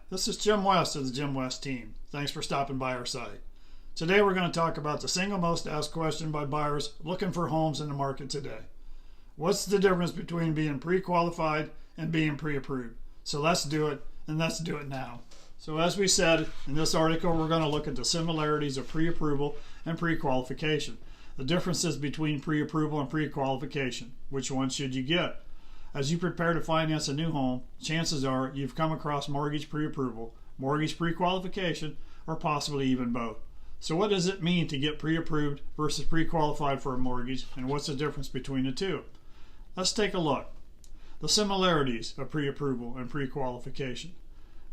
this is Jim West of the Jim West team. Thanks for stopping by our site. Today we're going to talk about the single most asked question by buyers looking for homes in the market today. What's the difference between being pre-qualified and being pre-approved? So let's do it, and let's do it now. So as we said, in this article we're going to look at the similarities of pre-approval and pre-qualification. The differences between pre-approval and pre-qualification. Which one should you get? As you prepare to finance a new home, chances are you've come across mortgage pre-approval, mortgage pre-qualification, or possibly even both. So what does it mean to get pre-approved versus pre-qualified for a mortgage, and what's the difference between the two? Let's take a look. The similarities of pre-approval and pre-qualification.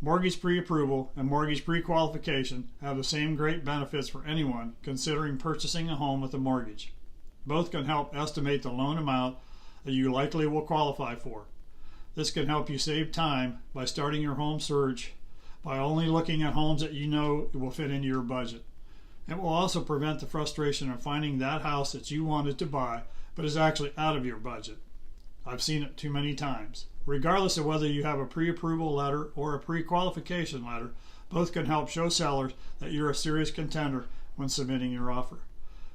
Mortgage pre-approval and mortgage pre-qualification have the same great benefits for anyone considering purchasing a home with a mortgage. Both can help estimate the loan amount that you likely will qualify for. This can help you save time by starting your home search by only looking at homes that you know will fit into your budget. It will also prevent the frustration of finding that house that you wanted to buy but is actually out of your budget. I've seen it too many times. Regardless of whether you have a pre-approval letter or a pre-qualification letter, both can help show sellers that you're a serious contender when submitting your offer.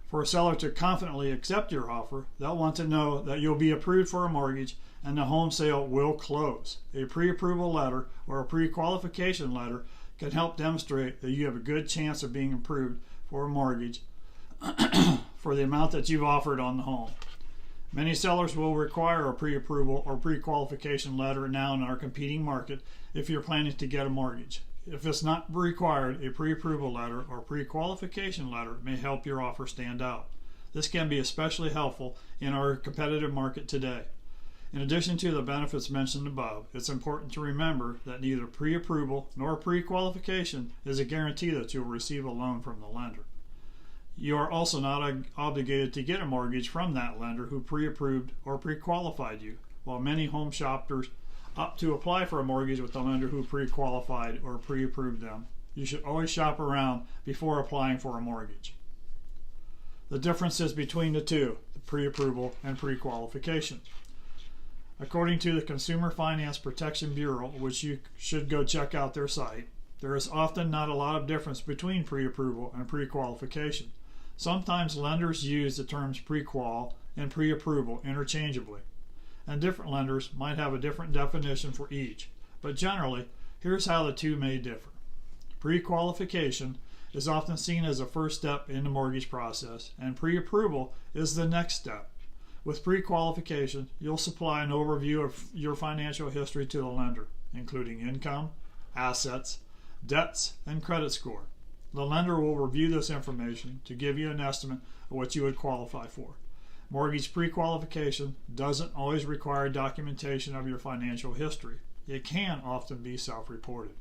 For a seller to confidently accept your offer, they'll want to know that you'll be approved for a mortgage and the home sale will close. A pre-approval letter or a pre-qualification letter can help demonstrate that you have a good chance of being approved for a mortgage for the amount that you've offered on the home. Many sellers will require a pre-approval or pre-qualification letter now in our competing market if you're planning to get a mortgage. If it's not required, a pre-approval letter or pre-qualification letter may help your offer stand out. This can be especially helpful in our competitive market today. In addition to the benefits mentioned above, it's important to remember that neither pre-approval nor pre-qualification is a guarantee that you'll receive a loan from the lender. You are also not obligated to get a mortgage from that lender who pre-approved or pre-qualified you. While many home shoppers opt to apply for a mortgage with the lender who pre-qualified or pre-approved them, you should always shop around before applying for a mortgage. The differences between the two, the pre-approval and pre-qualification. According to the Consumer Finance Protection Bureau, which you should go check out their site, there is often not a lot of difference between pre-approval and pre-qualification. Sometimes lenders use the terms pre-qual and pre-approval interchangeably, and different lenders might have a different definition for each, but generally, here's how the two may differ. Pre-qualification is often seen as a first step in the mortgage process, and pre-approval is the next step. With pre-qualification, you'll supply an overview of your financial history to the lender, including income, assets, debts, and credit score. The lender will review this information to give you an estimate of what you would qualify for. Mortgage pre-qualification doesn't always require documentation of your financial history. It can often be self-reported.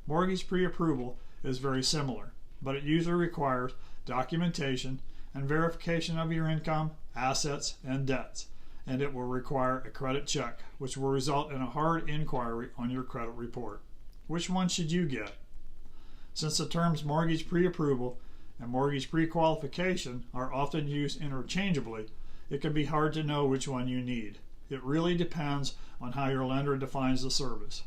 Mortgage pre-approval is very similar, but it usually requires documentation and verification of your income, assets, and debts, and it will require a credit check, which will result in a hard inquiry on your credit report. Which one should you get? Since the terms mortgage pre-approval and mortgage pre-qualification are often used interchangeably, it can be hard to know which one you need. It really depends on how your lender defines the service.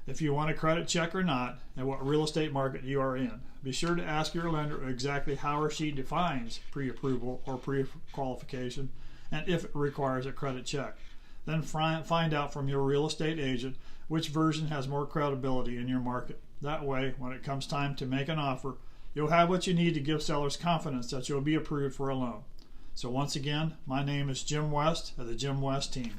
If you want a credit check or not, and what real estate market you are in, be sure to ask your lender exactly how or she defines pre-approval or pre-qualification and if it requires a credit check. Then find out from your real estate agent which version has more credibility in your market. That way, when it comes time to make an offer, you'll have what you need to give sellers confidence that you'll be approved for a loan. So once again, my name is Jim West of the Jim West team.